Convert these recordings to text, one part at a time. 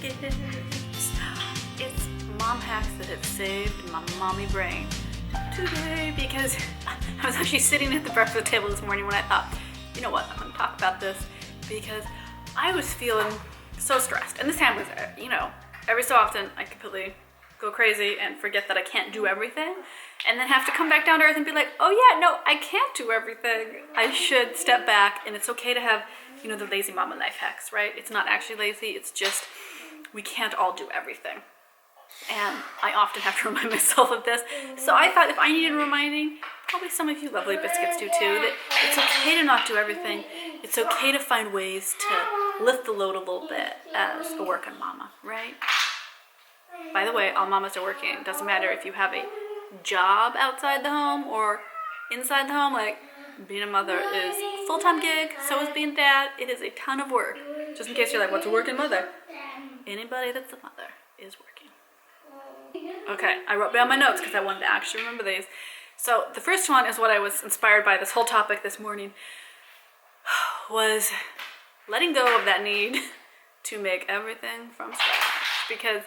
It's mom hacks that have saved my mommy brain today, because I was actually sitting at the breakfast table this morning when I thought, you know what, I'm gonna talk about this, because I was feeling so stressed. And this happens, every so often I completely go crazy and forget that I can't do everything, and then have to come back down to earth and be like, oh yeah, no, I can't do everything. I should step back, and it's okay to have, the lazy mama life hacks, right? It's not actually lazy, it's just we can't all do everything. And I often have to remind myself of this. So I thought if I needed reminding, probably some of you lovely biscuits do too, that it's okay to not do everything. It's okay to find ways to lift the load a little bit as a working mama, right? By the way, all mamas are working. It doesn't matter if you have a job outside the home or inside the home. Like, being a mother is a full-time gig, so is being a dad. It is a ton of work. Just in case you're like, what's a working mother? Anybody that's a mother is working. Okay, I wrote down my notes because I wanted to actually remember these. So the first one is what I was inspired by this whole topic this morning, was letting go of that need to make everything from scratch. Because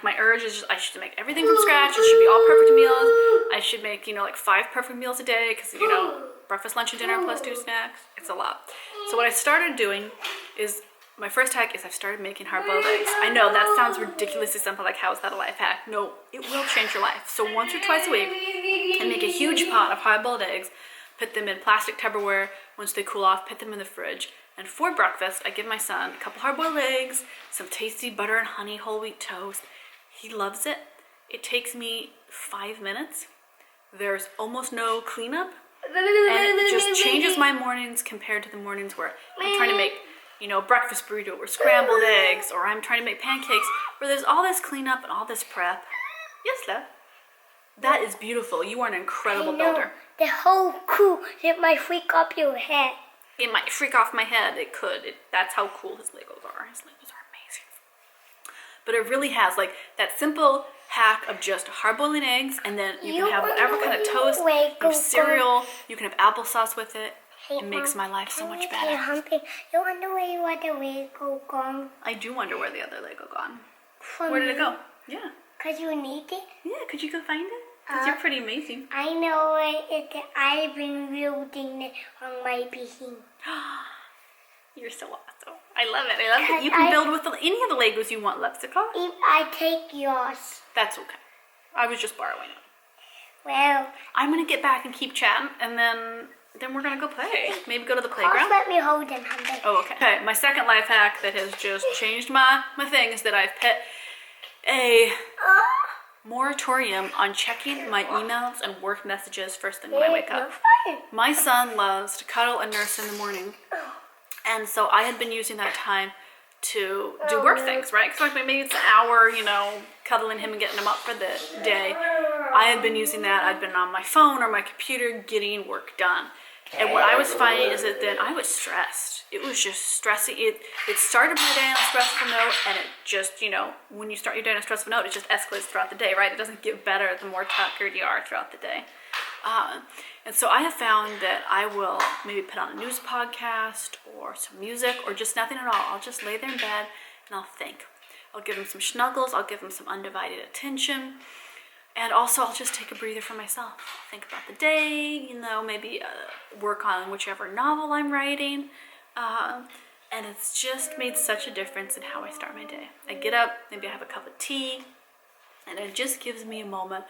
my urge is just, I should make everything from scratch. It should be all perfect meals. I should make, 5 perfect meals a day because, breakfast, lunch, and dinner plus 2 snacks. It's a lot. So what I started doing is, my first hack is I've started making hard-boiled eggs. I know that sounds ridiculously simple, like how is that a life hack? No, it will change your life. So once or twice a week, I make a huge pot of hard-boiled eggs, put them in plastic Tupperware. Once they cool off, put them in the fridge. And for breakfast, I give my son a couple hard-boiled eggs, some tasty butter and honey whole wheat toast. He loves it. It takes me 5 minutes. There's almost no cleanup. And it just changes my mornings compared to the mornings where I'm trying to make, breakfast burrito or scrambled eggs, or I'm trying to make pancakes, where there's all this cleanup and all this prep. Yes, love. That is beautiful. You are an incredible builder. The whole crew, it might freak up your head. It might freak off my head. It could. That's how cool his Legos are. His Legos are amazing. But it really has, that simple hack of just hard-boiling eggs, and then you can have whatever kind of toast, you have cereal, you can have applesauce with it. It makes my life so much better. You wonder where your other Lego gone? I do wonder where the other Lego gone. Where did it go? Yeah. Because you need it? Yeah, could you go find it? Because you're pretty amazing. I know it. I've been building it on my PC. You're so awesome. I love it. I love it. You can build with any of the Legos you want, Lexica. If I take yours. That's okay. I was just borrowing it. Well, I'm going to get back and keep chatting, and then we're going to go play. Maybe go to the playground. Let me hold them, honey. Oh, okay. Okay, my second life hack that has just changed my thing is that I've put a moratorium on checking my emails and work messages first thing when I wake up. My son loves to cuddle and nurse in the morning, and so I had been using that time to do work things, right? So maybe it's an hour, cuddling him and getting him up for the day. I had been using that. I'd been on my phone or my computer getting work done. And what I was finding is that then I was stressed. It was just stressing. It started my day on a stressful note, and it just, when you start your day on a stressful note, it just escalates throughout the day, right? It doesn't get better the more tuckered you are throughout the day. And so I have found that I will maybe put on a news podcast or some music or just nothing at all. I'll just lay there in bed and I'll think. I'll give him some snuggles. I'll give him some undivided attention. And also I'll just take a breather for myself. Think about the day, maybe work on whichever novel I'm writing. And it's just made such a difference in how I start my day. I get up, maybe I have a cup of tea, and it just gives me a moment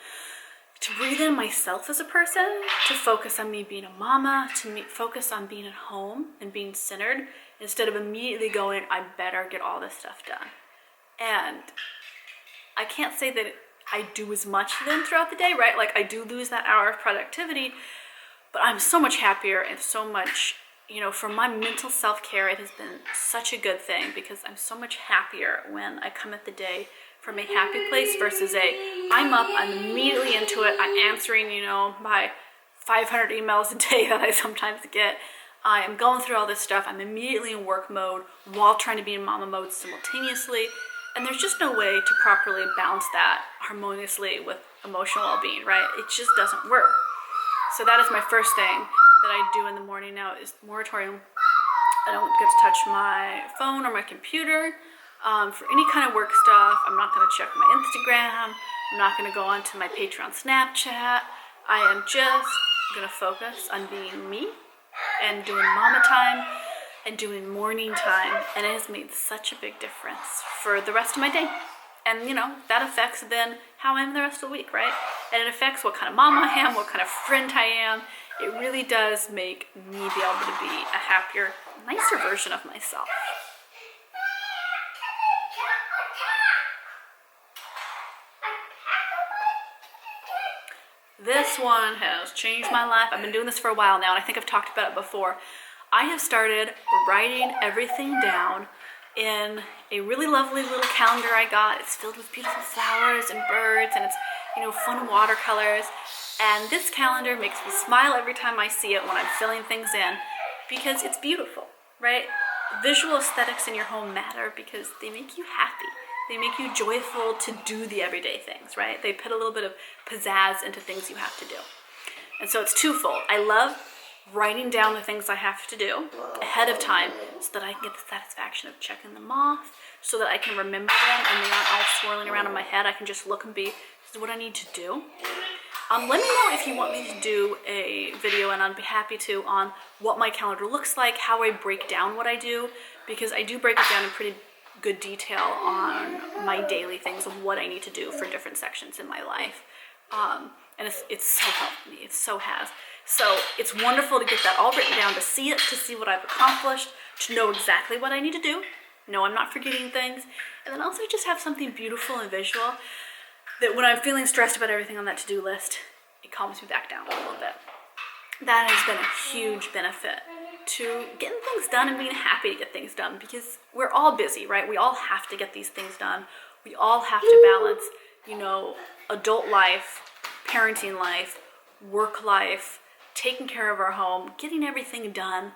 to breathe in myself as a person, to focus on me being a mama, to focus on being at home and being centered, instead of immediately going, I better get all this stuff done. And I can't say that I do as much then throughout the day, right? I do lose that hour of productivity, but I'm so much happier and so much, for my mental self-care, it has been such a good thing because I'm so much happier when I come at the day from a happy place versus I'm up, I'm immediately into it, I'm answering, my 500 emails a day that I sometimes get. I am going through all this stuff. I'm immediately in work mode while trying to be in mama mode simultaneously. And there's just no way to properly balance that harmoniously with emotional well-being, right? It just doesn't work. So that is my first thing that I do in the morning now is moratorium. I don't get to touch my phone or my computer. for any kind of work stuff. I'm not going to check my Instagram. I'm not going to go onto my Patreon Snapchat. I am just going to focus on being me and doing mama time and doing morning time. And it has made such a big difference for the rest of my day. And you know, that affects then how I am the rest of the week, right? And it affects what kind of mama I am, what kind of friend I am. It really does make me be able to be a happier, nicer version of myself. This one has changed my life. I've been doing this for a while now, and I think I've talked about it before. I have started writing everything down in a really lovely little calendar I got. It's filled with beautiful flowers and birds, and it's, you know, fun watercolors. And this calendar makes me smile every time I see it when I'm filling things in, because it's beautiful, right? Visual aesthetics in your home matter because they make you happy. They make you joyful to do the everyday things, right? They put a little bit of pizzazz into things you have to do. And so it's twofold. I love writing down the things I have to do ahead of time so that I can get the satisfaction of checking them off, so that I can remember them and they aren't all swirling around in my head. I can just look and be, this is what I need to do. Let me know if you want me to do a video, and I'd be happy to, on what my calendar looks like, how I break down what I do, because I do break it down in pretty good detail on my daily things of what I need to do for different sections in my life. And it's so helped me, it so has. So it's wonderful to get that all written down, to see it, to see what I've accomplished, to know exactly what I need to do, know I'm not forgetting things, and then also just have something beautiful and visual that when I'm feeling stressed about everything on that to-do list, it calms me back down a little bit. That has been a huge benefit to getting things done and being happy to get things done, because we're all busy, right? We all have to get these things done. We all have to balance, you know, adult life, parenting life, work life, taking care of our home, getting everything done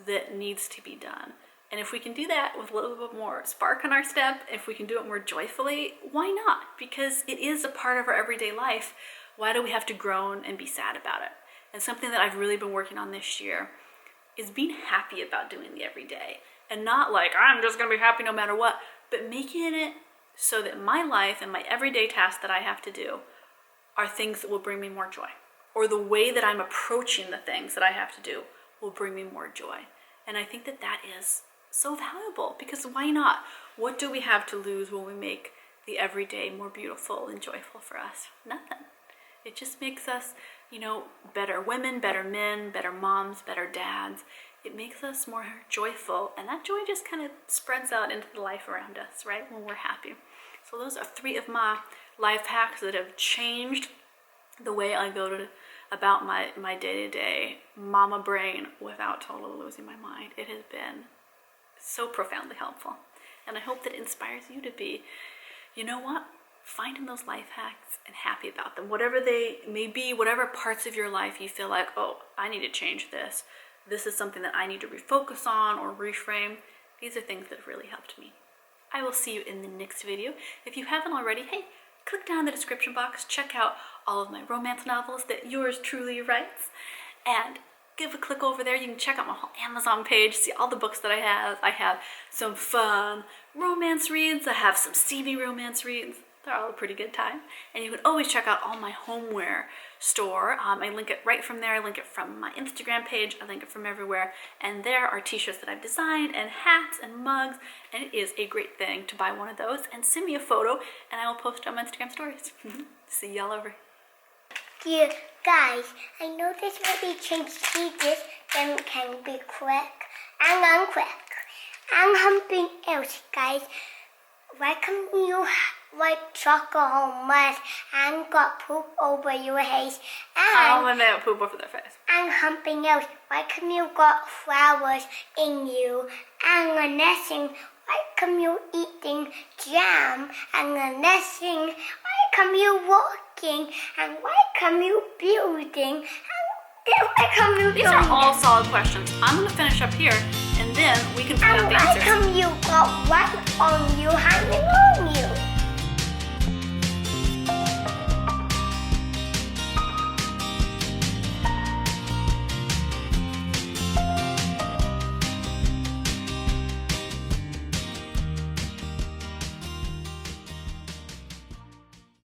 that needs to be done. And if we can do that with a little bit more spark in our step, if we can do it more joyfully, why not? Because it is a part of our everyday life. Why do we have to groan and be sad about it? And something that I've really been working on this year is being happy about doing the everyday. And not like, I'm just gonna be happy no matter what, but making it so that my life and my everyday tasks that I have to do are things that will bring me more joy. Or the way that I'm approaching the things that I have to do will bring me more joy. And I think that that is so valuable, because why not? What do we have to lose when we make the everyday more beautiful and joyful for us? Nothing. It just makes us, you know, better women, better men, better moms, better dads. It makes us more joyful, and that joy just kind of spreads out into the life around us, right, when we're happy. So those are 3 of my life hacks that have changed the way I go about my day-to-day mama brain without totally losing my mind. It has been so profoundly helpful, and I hope that it inspires you to be, you know what, finding those life hacks and happy about them, whatever they may be, whatever parts of your life you feel like, oh, I need to change this. This is something that I need to refocus on or reframe. These are things that have really helped me. I will see you in the next video. If you haven't already, hey, click down in the description box, check out all of my romance novels that yours truly writes, and give a click over there. You can check out my whole Amazon page, see all the books that I have. I have some fun romance reads. I have some steamy romance reads. They're all a pretty good time. And you can always check out all my homeware store. I link it right from there. I link it from my Instagram page. I link it from everywhere. And there are t-shirts that I've designed, and hats and mugs. And it is a great thing to buy one of those and send me a photo, and I will post it on my Instagram stories. See y'all over. Dear guys, I know this may be changed pages, then can be quick and unquick. And something else, guys. Welcome you white chocolate home mess and got poop over your face. Oh, when they have poop over their face. And something else. Welcome you got flowers in you. And the next thing, welcome you eating jam. And the next thing, welcome you walking. And welcome you building. And welcome you These are all solid questions. I'm going to finish up here, and then we can find out the answers. And welcome you got white on you hanging on you.